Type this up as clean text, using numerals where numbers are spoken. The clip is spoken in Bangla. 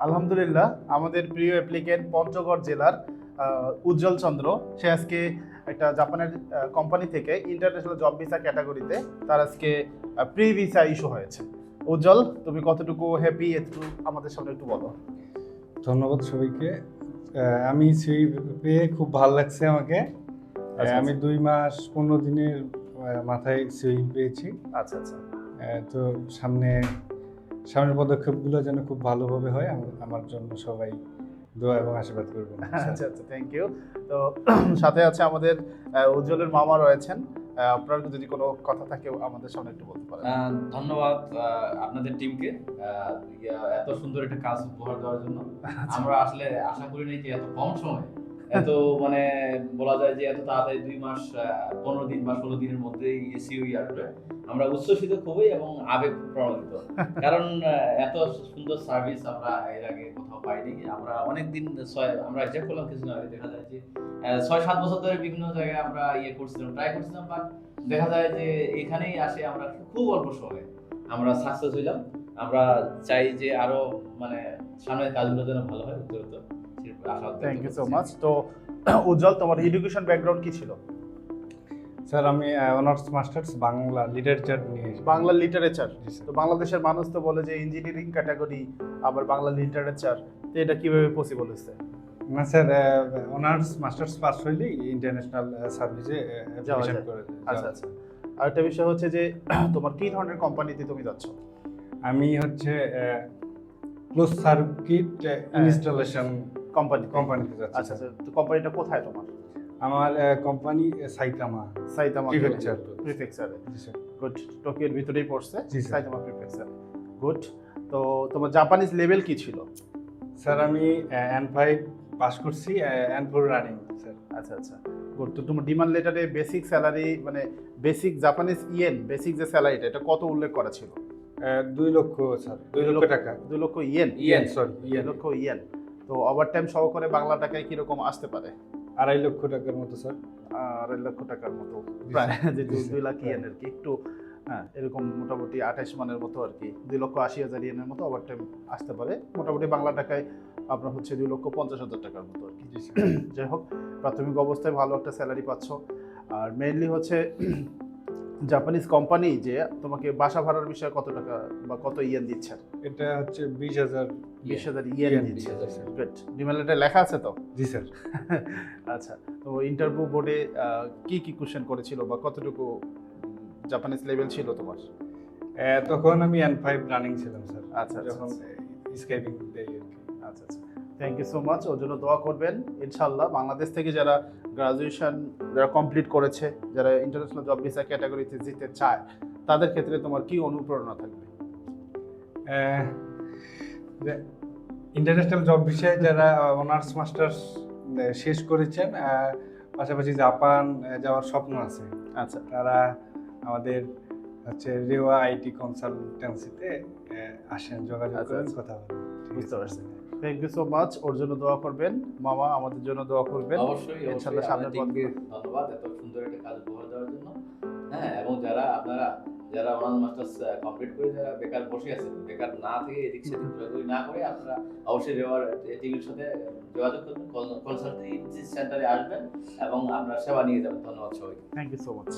আলহামদুলিল্লাহ, আমাদের প্রিয় অ্যাপ্লিকেন্ট পঞ্চগড় জেলার উজ্জ্বল চন্দ্র, সে আজকে একটা জাপানের কোম্পানি থেকে ইন্টারন্যাশনাল জব ভিসা ক্যাটাগরিতে তার আজকে প্রি ভিসা ইস্যু হয়েছে। উজ্জ্বল, তুমি কতটুকু হ্যাপি একটু আমাদের সামনে একটু বলো। ধন্যবাদ সবাইকে। আমি সেই পেয়ে খুব ভালো লাগছে আমাকে। আমি 2 মাস 15 দিনের মাথায় সেই পেয়েছি। আচ্ছা আচ্ছা। তো সামনের পদক্ষেপগুলো যেন খুব ভালোভাবে হয়, আমার জন্য সবাই দোয়া এবং আশীর্বাদ করবেন। আচ্ছা আচ্ছা, থ্যাংক ইউ। তো সাথে আছে আমাদের উজ্জ্বলের মামা রয়েছেন, আপনার যদি কোনো কথা থাকে আমাদের সামনে একটু বলতে পারেন। ধন্যবাদ আপনাদের টিমকে এত সুন্দর একটা কাজ উপহার দেওয়ার জন্য। আমরা আসলে আশা করিনি যে এত কম সময়ে এত মানে বলা যায় যে এত তাড়াতাড়ি 2 মাস 15 দিন বা 16 দিনের মধ্যেই এসইউই আসবে। আমরা উচ্ছ্বসিত খুবই এবং আবেগ প্রণোদিত, কারণ এত সুন্দর সার্ভিস আমরা এর আগে কোথাও পাইনি। আমরা অনেকদিন আমরা হিসাব করলাম কিছুদিন আগে, দেখা যায় যে 6-7 বছর ধরে বিভিন্ন জায়গায় আমরা ট্রাই করছিলাম, বাট দেখা যায় যে এখানেই আসে আমরা খুব অল্প সময়ে আমরা সাকসেস হইলাম। আমরা চাই যে আরো মানে সামনের কাজগুলো যেন ভালো হয়, উত্তরোত্তর আশা। Thank you so much. তো উজ্জ্বল, তোমার এডুকেশন ব্যাকগ্রাউন্ড কি ছিল? স্যার, আমি অনার্স মাস্টার্স বাংলা লিটারেচার নিয়ে। বাংলা লিটারেচার। তো বাংলাদেশের মানুষ তো বলে যে ইঞ্জিনিয়ারিং ক্যাটাগরি আবার বাংলা লিটারেচার, তো এটা কিভাবে পসিবল হয়েছে? না স্যার, অনার্স মাস্টার্স পাস হইলেই ইন্টারন্যাশনাল সার্ভিসে যাওয়া অ্যাপ্লিকেশন যায়। করে। আচ্ছা আচ্ছা। আরেকটা বিষয় হচ্ছে যে তোমার কি ধরনের কোম্পানিতে তুমি যাচ্ছ? আমি হচ্ছে ক্লোজ সার্কিট ইনস্টলেশন কোম্পানিতে যাচ্ছি। আচ্ছা আচ্ছা। তো কোম্পানিটা কোথায় তোমার? আমার কোম্পানি সাইতামা সাইতামা প্রিফেকচারে। গুড। টোকিওর ভিতরেই পড়ছে, জি স্যার। Saitama prefecture. গুড। তো তোমার জাপানিজ লেভেল কি ছিল? স্যার, আমি N5 পাস করছি, N4 রানিং স্যার। আচ্ছা আচ্ছা, গুড। তো তোমার ডিমান্ড লেটারে বেসিক স্যালারি মানে বেসিক জাপানিজ ইয়েন, বেসিক যে স্যালারিটা এটা কত উল্লেখ করা ছিল? 2 লক্ষ স্যার, 2 লক্ষ টাকা। 2 লক্ষ ইয়েন। সরি, 2 লক্ষ ইয়েন। তো ওভারটাইম সহকারে বাংলা টাকায় কিরকম আসতে পারে? 2.5 লক্ষ টাকার মতো স্যার। 2.5 লক্ষ টাকার মতো প্রায়, যে 2 লাখ ইয়েন আর কি, একটু হ্যাঁ এরকম মোটামুটি 28 মানের মতো আর কি, 2,80,000 ইয়েনের মতো ওভারটাইম আসতে পারে। মোটামুটি বাংলা টাকায় আপনার হচ্ছে 2,50,000 টাকার মতো আর কি। যাই হোক, প্রাথমিক অবস্থায় ভালো একটা স্যালারি পাচ্ছ। আর মেইনলি হচ্ছে জাপানিজ কোম্পানি যে তোমাকে বাসা ভাড়ার বিষয়ে কত টাকা বা কত ইয়েন দিচ্ছে? এটা হচ্ছে 20,000 ইয়েন দিচ্ছে। গুড। ডিমান্ড লেটারে লেখা আছে তো? জি স্যার। আচ্ছা। তো ইন্টারভিউ বোর্ডে কি কি কোশ্চেন করেছিল বা কতটুকু জাপানিজ লেভেল ছিল তোমার? তখন আমি N5 রানিং ছিলাম স্যার। আচ্ছা যখন স্কাইপিং দেই আর কি। আচ্ছা আচ্ছা। Thank you so much. ওর জন্য দোয়া করবেন। ইনশাআল্লাহ বাংলাদেশ থেকে যারা গ্রাজুয়েশন যারা কমপ্লিট করেছে, যারা ইন্টারন্যাশনাল জব ভিসা ক্যাটাগরিতে যেতে চায়, তাদের ক্ষেত্রে তোমার কি অনুপ্রেরণা থাকবে? ইন্টারন্যাশনাল জব বিষয়ে যারা অনার্স মাস্টার্স শেষ করেছেন, পাশাপাশি জাপান যাওয়ার স্বপ্ন আছে, আচ্ছা, তারা আমাদের হচ্ছে রেওয়া আইটি কনসালটেন্সিতে আসেন, যোগাযোগ আচ্ছা, করেন, আচ্ছা। কথা বলেন। বুঝতে পারছি। Thank you so much. ওর জন্য দোয়া করবেন। মামা, আমাদের জন্য দোয়া করবেন। অবশ্যই ইনশাআল্লাহ সামনের টিমকে ধন্যবাদ এত সুন্দর একটা কাজ উপহার দেওয়ার জন্য। হ্যাঁ, এবং যারা অনার্স মাস্টার্স কমপ্লিট করে যারা বেকার বসে আছেন, বেকার না থেকে এদিক সেদিক ঘোরাঘুরি না করে আপনারা অবশ্যই রেওয়ার টিমের সাথে যোগাযোগ করবেন, কনসালটেন্সি সেন্টারে আসবেন এবং আপনার সেবা নিয়ে যাবেন। ধন্যবাদ সবাইকে। Thank you so much.